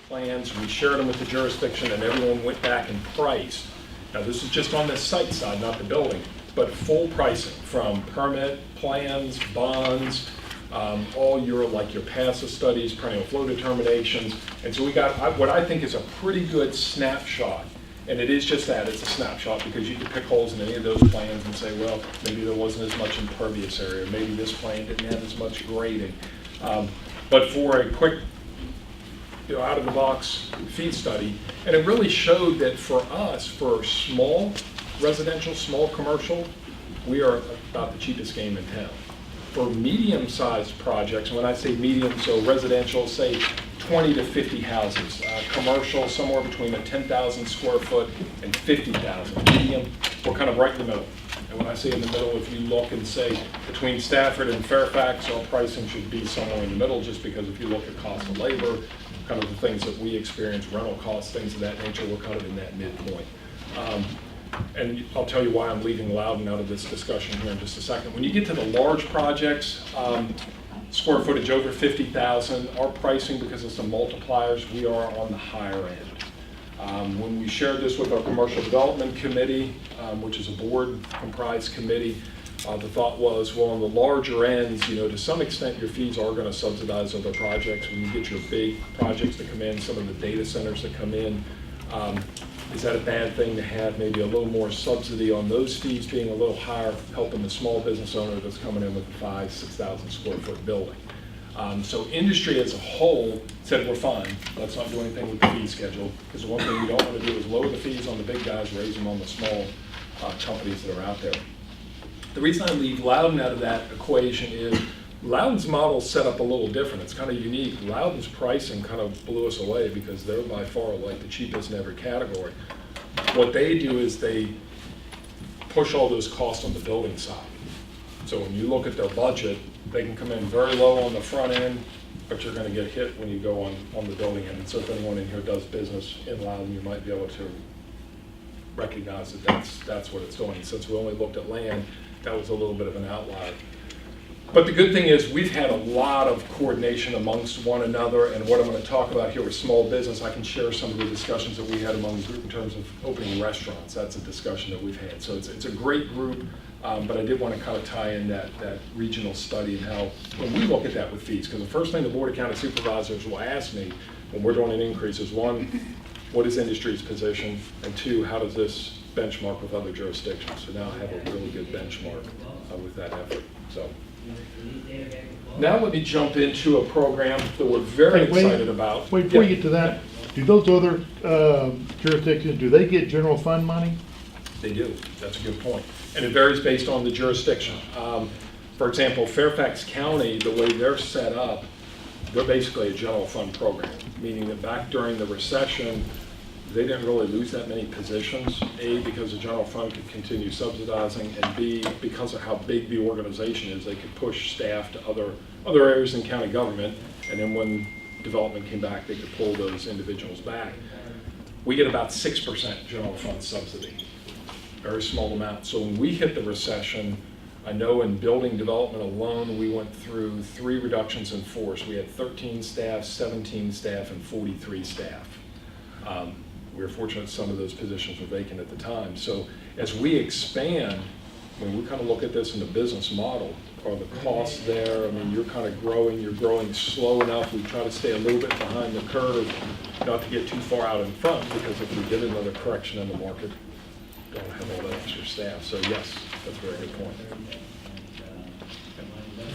plans, we shared them with the jurisdiction, and everyone went back and priced. Now, this is just on the site side, not the building, but full pricing from permit, plans, bonds, all your passive studies, perennial flow determinations. And so we got what I think is a pretty good snapshot. And it is just that, it's a snapshot, because you can pick holes in any of those plans and say, well, maybe there wasn't as much impervious area, maybe this plan didn't have as much grading. But for a quick, out-of-the-box feed study, and it really showed that for us, for small residential, small commercial, we are about the cheapest game in town. For medium-sized projects, and when I say medium, so residential, say 20 to 50 houses, commercial, somewhere between a 10,000 square foot and 50,000. Medium, we're kind of right in the middle. And when I say in the middle, if you look and say between Stafford and Fairfax, our pricing should be somewhere in the middle, just because if you look at cost of labor, kind of the things that we experience, rental costs, things of that nature, we're kind of in that midpoint. And I'll tell you why I'm leaving Loudon out of this discussion here in just a second. When you get to the large projects, square footage over 50,000, our pricing, because of some multipliers, we are on the higher end. When we shared this with our commercial development committee, which is a board comprised committee, the thought was, well, on the larger ends, to some extent your fees are going to subsidize other projects. When you get your big projects that come in, some of the data centers that come in, is that a bad thing to have maybe a little more subsidy on those fees being a little higher, helping the small business owner that's coming in with a 5,000, 6,000 square foot building? So industry as a whole said, we're fine, let's not do anything with the fee schedule, because the one thing we don't want to do is lower the fees on the big guys, raise them on the small companies that are out there. The reason I leave Loudon out of that equation is Loudon's model is set up a little different. It's kind of unique. Loudon's pricing kind of blew us away because they're by far the cheapest in every category. What they do is they push all those costs on the building side. So when you look at their budget, they can come in very low on the front end, but you're going to get hit when you go on the building end. And so if anyone in here does business in Loudon, you might be able to recognize that that's what it's doing. Since we only looked at land, that was a little bit of an outlier. But the good thing is we've had a lot of coordination amongst one another, and what I'm going to talk about here with small business, I can share some of the discussions that we had among the group in terms of opening restaurants. That's a discussion that we've had. So it's a great group, but I did want to kind of tie in that regional study and how, when we look at that with fees, because the first thing the Board of County Supervisors will ask me when we're doing an increase is, one, what is industry's position, and two, how does this benchmark with other jurisdictions? So now I have a really good benchmark with that effort. So. Now let me jump into a program that we're very excited about. Wait, before you get to that, do those other jurisdictions, do they get general fund money? They do. That's a good point. And it varies based on the jurisdiction. For example, Fairfax County, the way they're set up, they're basically a general fund program, meaning that back during the recession, they didn't really lose that many positions, A, because the general fund could continue subsidizing, and B, because of how big the organization is, they could push staff to other areas in county government, and then when development came back, they could pull those individuals back. We get about 6% general fund subsidy, very small amount. So when we hit the recession, I know in building development alone, we went through 3 reductions in force. We had 13 staff, 17 staff, and 43 staff. We were fortunate some of those positions were vacant at the time. So as we expand, when we kind of look at this in the business model, are the costs there? I mean, you're kind of growing, you're growing slow enough. We try to stay a little bit behind the curve, not to get too far out in front, because if we get another correction in the market, don't have all that extra staff. So yes, that's a very good point.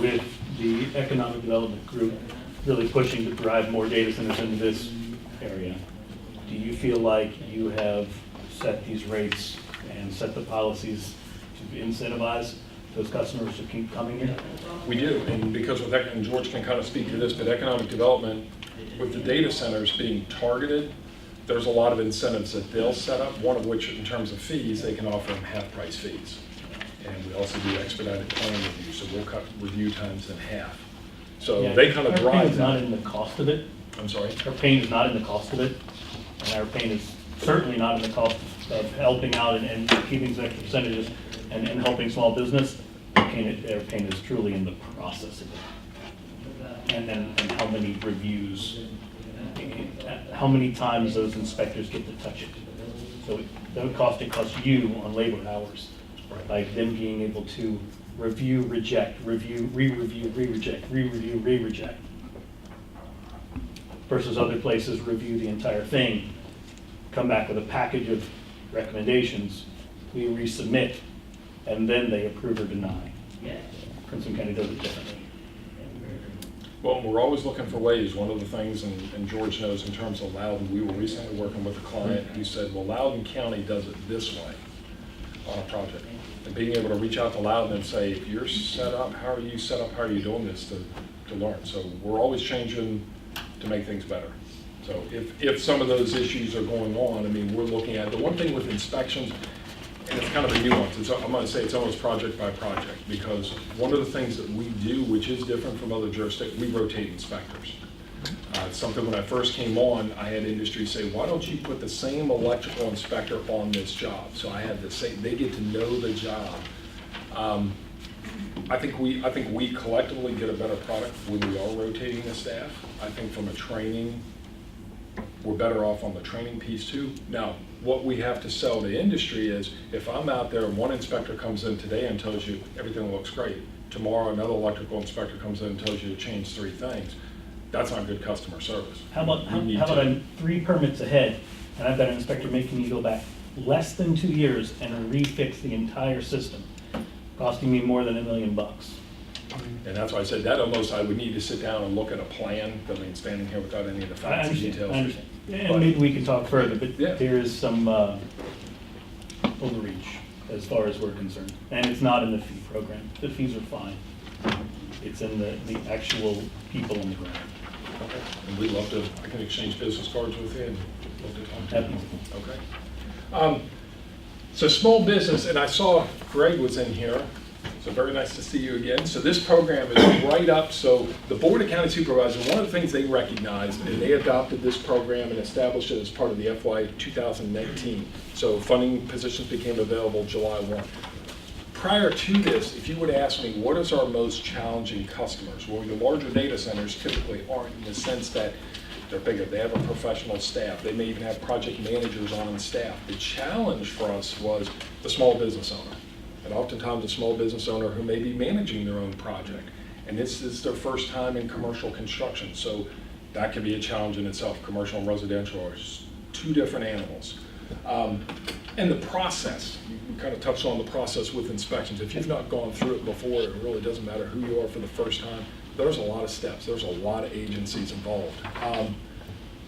With the economic development group really pushing to drive more data centers into this area, do you feel like you have set these rates and set the policies to incentivize those customers to keep coming here? We do, and because with and George can kind of speak to this, but economic development, with the data centers being targeted, there's a lot of incentives that they'll set up, one of which in terms of fees, they can offer them half-price fees. And we also do expedited plan review, so we'll cut review times in half. So yeah, they kind of drive that. Our pain is not in the cost of it. I'm sorry? Our pain is not in the cost of it. And our pain is certainly not in the cost of helping out and keeping extra percentages and helping small business. Our pain is truly in the process of it. And how many reviews how many times those inspectors get to touch it. So that would cost you on labor hours, like them being able to review, reject, review, re-review, re-reject, re-review, re-reject. Versus other places review the entire thing, come back with a package of recommendations, we resubmit, and then they approve or deny. Princeton County does it differently. Well, we're always looking for ways. One of the things, and George knows in terms of Loudoun, we were recently working with a client who said, well, Loudoun County does it this way on a project. And being able to reach out to Loudoun and say, if you're set up, how are you set up, how are you doing this to learn? So we're always changing to make things better. So if some of those issues are going on, I mean, we're looking at, the one thing with inspections, and it's kind of a nuance, I'm going to say it's almost project by project, because one of the things that we do, which is different from other jurisdictions, we rotate inspectors. It's something when I first came on, I had industry say, why don't you put the same electrical inspector on this job? So I had the same, they get to know the job. I think we collectively get a better product when we are rotating the staff. I think from a training, we're better off on the training piece too. Now, what we have to sell to industry is, if I'm out there and one inspector comes in today and tells you everything looks great, tomorrow another electrical inspector comes in and tells you to change 3 things, that's not good customer service. How about I'm 3 permits ahead, and I've got an inspector making me go back less than 2 years and refix the entire system, costing me more than $1 million. And that's why I said that almost, I would need to sit down and look at a plan, I mean, standing here without any of the I fancy understand, details. I understand. And maybe we can talk further, but Yeah. there is some overreach as far as we're concerned. And it's not in the fee program. The fees are fine. It's in the actual people on the ground. Okay. And we'd love to, I can exchange business cards with you and love to talk to you. Happy. Okay. So small business, and I saw Greg was in here, so very nice to see you again. So this program is right up, so the Board of County Supervisors, one of the things they recognized, and they adopted this program and established it as part of the FY 2019. So funding positions became available July 1. Prior to this, if you would ask me, what is our most challenging customers? Well, the larger data centers typically aren't, in the sense that they're bigger, they have a professional staff, they may even have project managers on staff. The challenge for us was the small business owner. And oftentimes a small business owner who may be managing their own project. And this is their first time in commercial construction. So that can be a challenge in itself. Commercial and residential are 2 different animals. And the process, we kind of touched on the process with inspections. If you've not gone through it before, it really doesn't matter who you are for the first time. There's a lot of steps. There's a lot of agencies involved.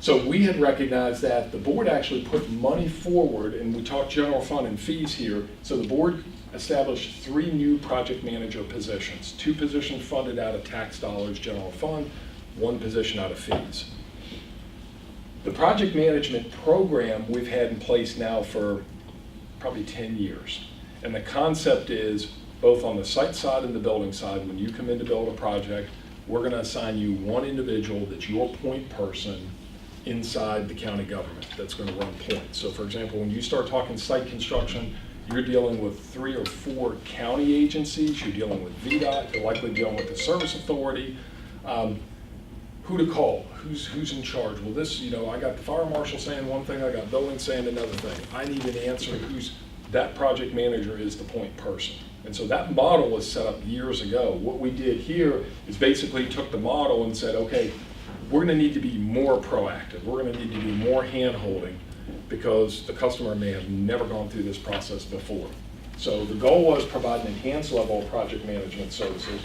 So we had recognized that the board actually put money forward, and we talked general fund and fees here. So the board established 3 new project manager positions, 2 positions funded out of tax dollars, general fund, 1 position out of fees. The project management program we've had in place now for probably 10 years. And the concept is, both on the site side and the building side, when you come in to build a project, we're going to assign you 1 individual that's your point person inside the county government that's going to run points. So for example, when you start talking site construction, you're dealing with 3 or 4 county agencies, you're dealing with VDOT, you're likely dealing with the service authority. Who to call? Who's in charge? Well, this, I got the fire marshal saying one thing, I got building saying another thing. I need an answer. That project manager is the point person. And so that model was set up years ago. What we did here is basically took the model and said, okay, we're going to need to be more proactive. We're going to need to do more hand-holding, because the customer may have never gone through this process before. So the goal was provide an enhanced level of project management services,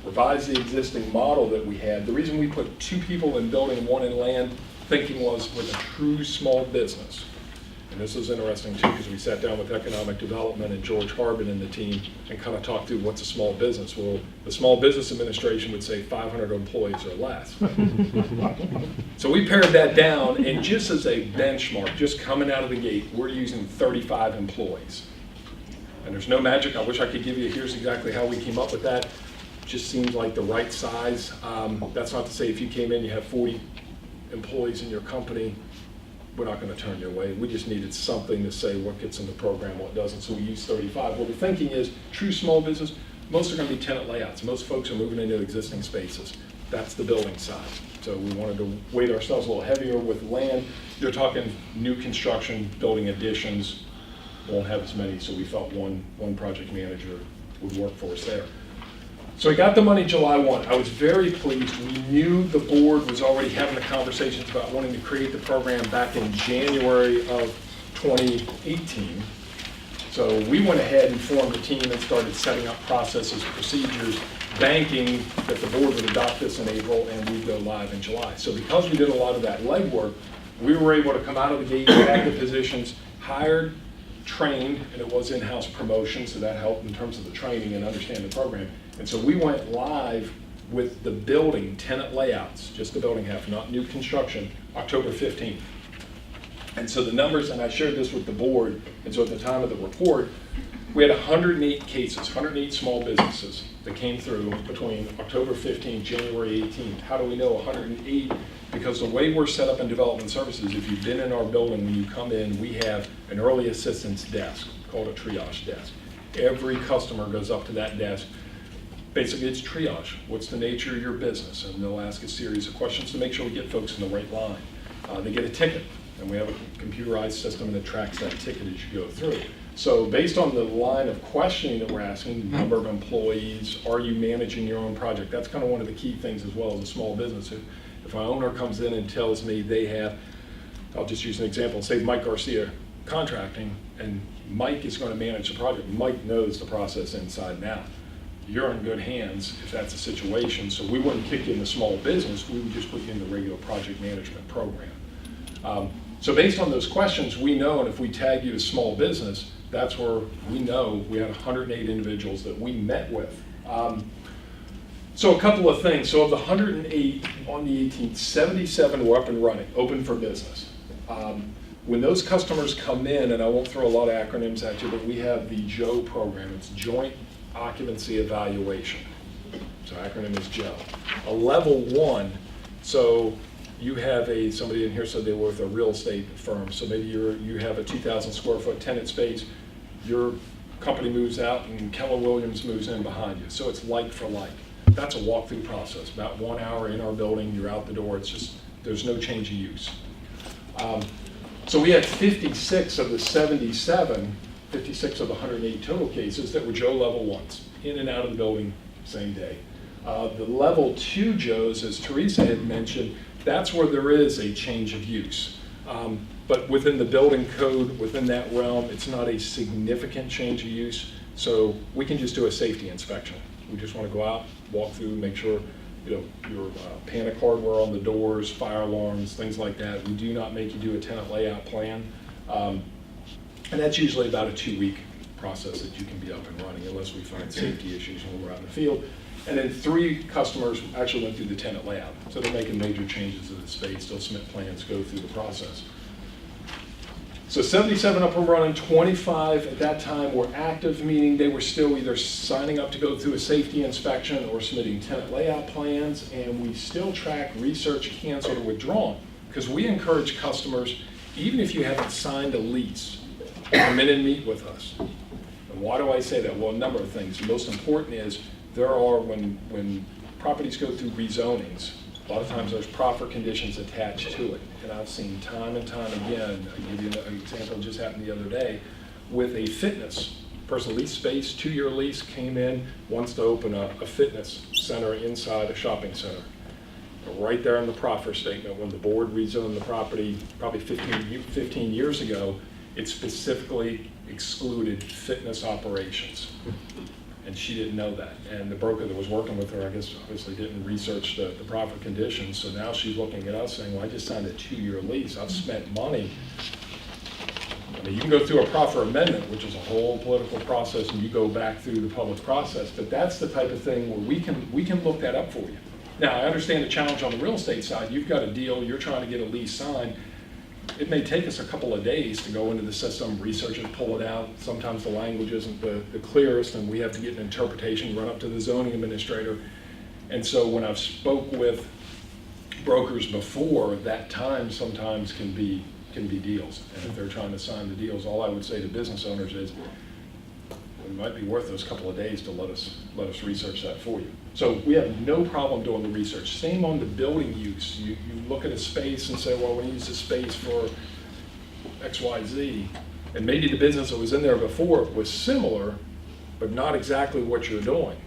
revise the existing model that we had. The reason we put 2 people in building, 1 in land, thinking was with a true small business. And this is interesting too, because we sat down with economic development and George Harbin and the team and kind of talked through what's a small business. Well, the Small Business Administration would say 500 employees or less. So we pared that down, and just as a benchmark, just coming out of the gate, we're using 35 employees. And there's no magic. I wish I could give you, here's exactly how we came up with that. Just seems like the right size. That's not to say if you came in, you have 40 employees in your company, we're not going to turn you away. We just needed something to say what gets in the program, what doesn't, so we use 35. What we're thinking is, true small business, most are going to be tenant layouts. Most folks are moving into existing spaces. That's the building side. So we wanted to weight ourselves a little heavier with land. You're talking new construction, building additions, won't have as many, so we felt one project manager would work for us there. So we got the money July 1. I was very pleased. We knew the board was already having the conversations about wanting to create the program back in January of 2018. So we went ahead and formed a team and started setting up processes, procedures, banking that the board would adopt this in April and we'd go live in July. So because we did a lot of that legwork, we were able to come out of the gate, have the positions hired, trained, and it was in-house promotion, so that helped in terms of the training and understand the program. And so we went live with the building tenant layouts, just the building half, not new construction, October 15th. And so the numbers, and I shared this with the board, and so at the time of the report, we had 108 cases, 108 small businesses that came through between October 15th, January 18th. How do we know 108? Because the way we're set up in development services, if you've been in our building, when you come in, we have an early assistance desk called a triage desk. Every customer goes up to that desk. Basically, it's triage. What's the nature of your business? And they'll ask a series of questions to make sure we get folks in the right line. They get a ticket, and we have a computerized system that tracks that ticket as you go through. So based on the line of questioning that we're asking, number of employees, are you managing your own project? That's kind of one of the key things as well as a small business. If my owner comes in and tells me they have, I'll just use an example, say Mike Garcia Contracting, and Mike is going to manage the project. Mike knows the process inside and out. You're in good hands if that's a situation. So we wouldn't kick you in the small business, we would just put you in the regular project management program. So based on those questions, we know, and if we tag you as small business, that's where we know we had 108 individuals that we met with. So a couple of things. So of the 108 on the 18th, 77 were up and running, open for business. When those customers come in, and I won't throw a lot of acronyms at you, but we have the JOE program. It's Joint Occupancy Evaluation. So acronym is JOE. A level 1, so you have somebody in here said they were with a real estate firm. So maybe you have a 2,000 square foot tenant space. Your company moves out and Keller Williams moves in behind you. So it's like for like. That's a walkthrough process. About 1 hour in our building, you're out the door. It's just, there's no change of use. So we had 56 of the 77, 56 of the 108 total cases that were Joe level 1s, in and out of the building same day. The level 2 Joes, as Teresa had mentioned, that's where there is a change of use. But within the building code, within that realm, it's not a significant change of use. So we can just do a safety inspection. We just want to go out, walk through, make sure your panic hardware on the doors, fire alarms, things like that. We do not make you do a tenant layout plan. And that's usually about a 2-week process that you can be up and running unless we find safety issues when we're out in the field. And then 3 customers actually went through the tenant layout. So they're making major changes to the space. They'll submit plans, go through the process. So 77 up and running, 25 at that time were active, meaning they were still either signing up to go through a safety inspection or submitting tenant layout plans, and we still track research canceled or withdrawn, because we encourage customers, even if you haven't signed a lease, come in and meet with us. And why do I say that? Well, a number of things. The most important is there are, when properties go through rezonings, a lot of times there's proper conditions attached to it. And I've seen time and time again, I'll give you an example that just happened the other day, with a fitness. Person leased space, 2-year lease, came in, wants to open a fitness center inside a shopping center. But right there in the proffer statement, when the board rezoned the property probably 15 years ago, it specifically excluded fitness operations. And she didn't know that. And the broker that was working with her, I guess, obviously didn't research the proper conditions. So now she's looking at us saying, well, I just signed a 2-year lease. I've spent money. I mean, you can go through a proffer amendment, which is a whole political process, and you go back through the public process. But that's the type of thing where we can look that up for you. Now, I understand the challenge on the real estate side. You've got a deal. You're trying to get a lease signed. It may take us a couple of days to go into the system, research it, pull it out. Sometimes the language isn't the clearest, and we have to get an interpretation, run up to the zoning administrator. And so when I've spoke with brokers before, that time sometimes can be deals. And if they're trying to sign the deals, all I would say to business owners is, it might be worth those couple of days to let us research that for you. So we have no problem doing the research. Same on the building use. You look at a space and say, well, we use this space for X, Y, Z, and maybe the business that was in there before was similar, but not exactly what you're doing.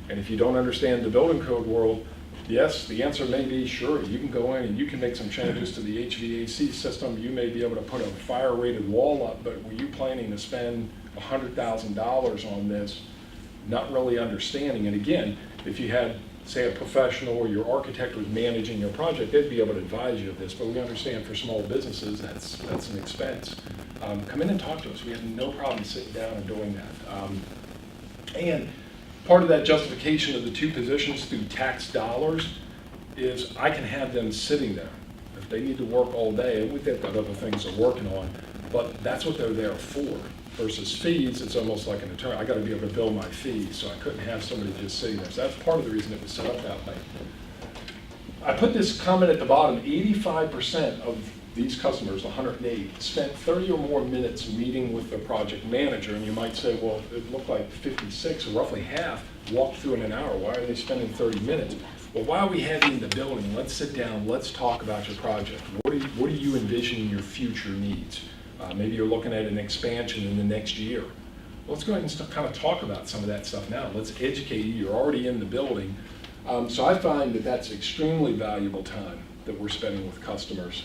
And if you don't understand the building code world, yes, the answer may be, sure, you can go in and you can make some changes to the HVAC system. You may be able to put a fire-rated wall up, but were you planning to spend $100,000 on this, not really understanding? And again, if you had, say, a professional or your architect was managing your project, they'd be able to advise you of this. But we understand for small businesses, that's an expense. Come in and talk to us. We have no problem sitting down and doing that. And part of that justification of the two positions through tax dollars is I can have them sitting there. If they need to work all day, and they've got other things they're working on, but that's what they're there for. Versus fees, it's almost like an attorney. I got to be able to bill my fees, so I couldn't have somebody just sitting there. So that's part of the reason it was set up that way. I put this comment at the bottom, 85% of these customers, 108, spent 30 or more minutes meeting with the project manager. And you might say, well, it looked like 56, or roughly half, walked through in an hour. Why are they spending 30 minutes? Well, while we have you in the building, let's sit down, let's talk about your project. What are you envisioning your future needs? Maybe you're looking at an expansion in the next year. Well, let's go ahead and kind of talk about some of that stuff now. Let's educate you. You're already in the building. So I find that that's extremely valuable time that we're spending with customers.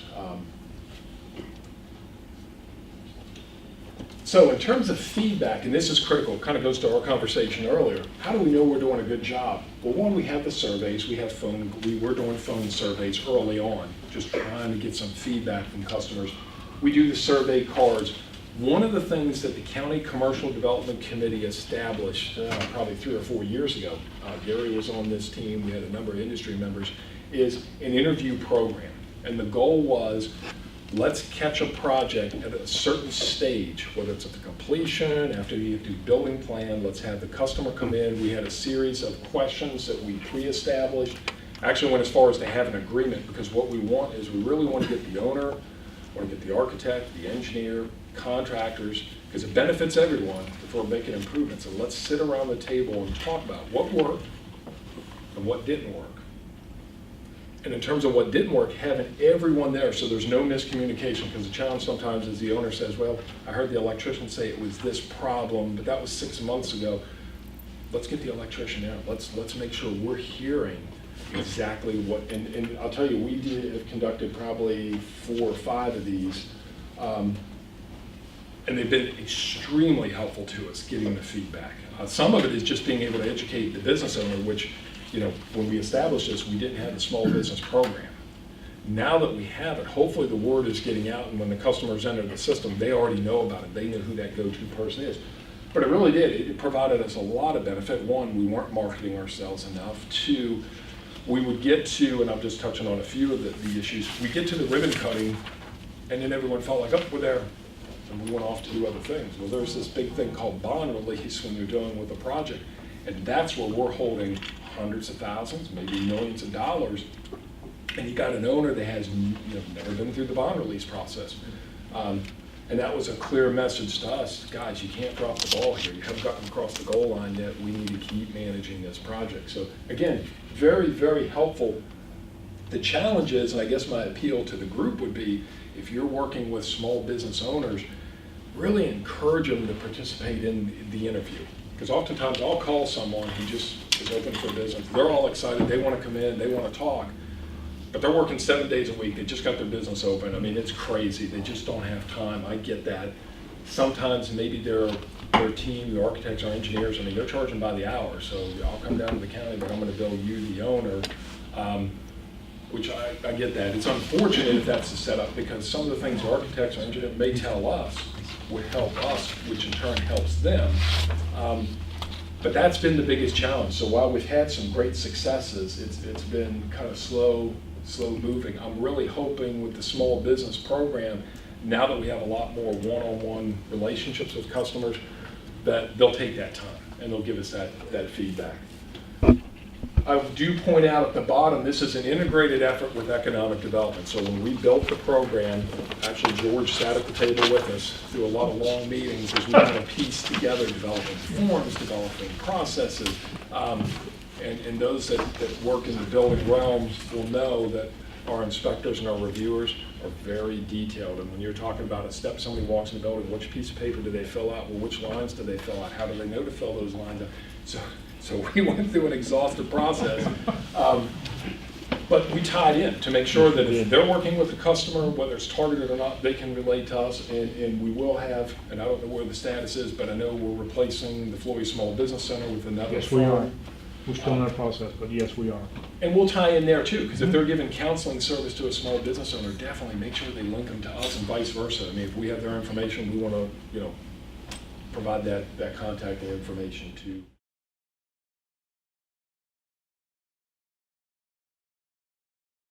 So in terms of feedback, and this is critical, kind of goes to our conversation earlier, how do we know we're doing a good job? Well, one, we have the surveys. We're doing phone surveys early on, just trying to get some feedback from customers. We do the survey cards. One of the things that the County Commercial Development Committee established probably 3 or 4 years ago, Gary was on this team, we had a number of industry members, is an interview program. And the goal was, let's catch a project at a certain stage, whether it's at the completion, after you do building plan, let's have the customer come in. We had a series of questions that we pre-established. Actually went as far as to have an agreement, because what we want is we really want to get the owner, want to get the architect, the engineer, contractors, because it benefits everyone if we're making improvements. And let's sit around the table and talk about what worked and what didn't work. And in terms of what didn't work, having everyone there so there's no miscommunication, because the challenge sometimes is the owner says, well, I heard the electrician say it was this problem, but that was 6 months ago. Let's get the electrician out. Let's make sure we're hearing exactly what, and I'll tell you, we have conducted probably 4 or 5 of these, and they've been extremely helpful to us getting the feedback. Some of it is just being able to educate the business owner, which, you know, when we established this, we didn't have the small business program. Now that we have it, hopefully the word is getting out, and when the customers enter the system, they already know about it. They know who that go-to person is. But it really did. It provided us a lot of benefit. 1, we weren't marketing ourselves enough. 2, we would get to, and I'm just touching on a few of the issues, we get to the ribbon cutting, and then everyone felt like, oh, we're there. And we went off to do other things. Well, there's this big thing called bond release when you're dealing with a project. And that's where we're holding hundreds of thousands, maybe millions of dollars. And you got an owner that has never been through the bond release process. And that was a clear message to us, guys, you can't drop the ball here. You haven't gotten across the goal line yet. We need to keep managing this project. So again, very, very helpful. The challenge is, and I guess my appeal to the group would be, if you're working with small business owners, really encourage them to participate in the interview. Because oftentimes I'll call someone who just is open for business. They're all excited, they want to come in, they want to talk, but they're working 7 days a week. They just got their business open. I mean, it's crazy. They just don't have time. I get that. Sometimes maybe their team, the architects or engineers, I mean, they're charging by the hour. So I'll come down to the county, but I'm going to bill you, the owner, which I get that. It's unfortunate if that's the setup, because some of the things architects or engineers may tell us would help us, which in turn helps them. But that's been the biggest challenge. So while we've had some great successes, it's been kind of slow moving. I'm really hoping with the small business program, now that we have a lot more one-on-one relationships with customers, that they'll take that time and they'll give us that feedback. I do point out at the bottom, this is an integrated effort with economic development. So when we built the program, actually George sat at the table with us through a lot of long meetings as we kind of pieced together developing forms, developing processes. And those that work in the building realms will know that our inspectors and our reviewers are very detailed. And when you're talking about a step, somebody walks in the building, which piece of paper do they fill out? Well, which lines do they fill out? How do they know to fill those lines out? So we went through an exhaustive process. But we tied in to make sure that if they're working with the customer, whether it's targeted or not, they can relate to us. And we will have, and I don't know where the status is, but I know we're replacing the Floyd Small Business Center with another Yes, we are. firm. We're still in that process, but yes, we are. And we'll tie in there too, because if they're giving counseling service to a small business owner, definitely make sure they link them to us and vice versa. I mean, if we have their information, we want to, provide that contact and information to